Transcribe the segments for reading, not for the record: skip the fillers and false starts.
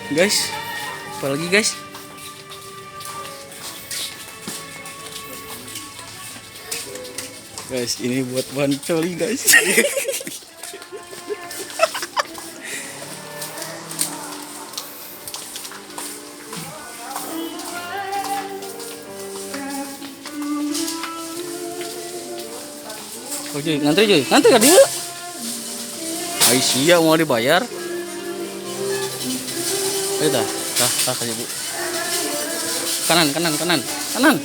Guys, apalagi guys? Guys, ini buat bahan coli guys. Oh, cuy, ngantri kan dia? Aisyah mau dibayar? Ayo dah saja bu. Kanan. Kanan.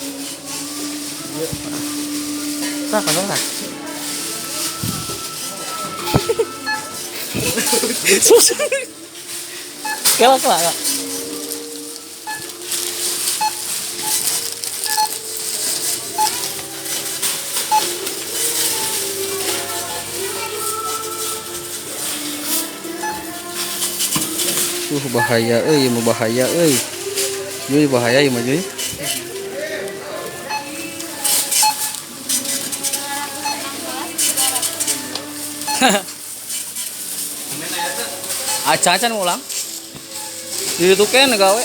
Susah. Kelak. Bahaya mau bahaya Juy bahaya ya mah Juy. Acan ulang di itu kan gawe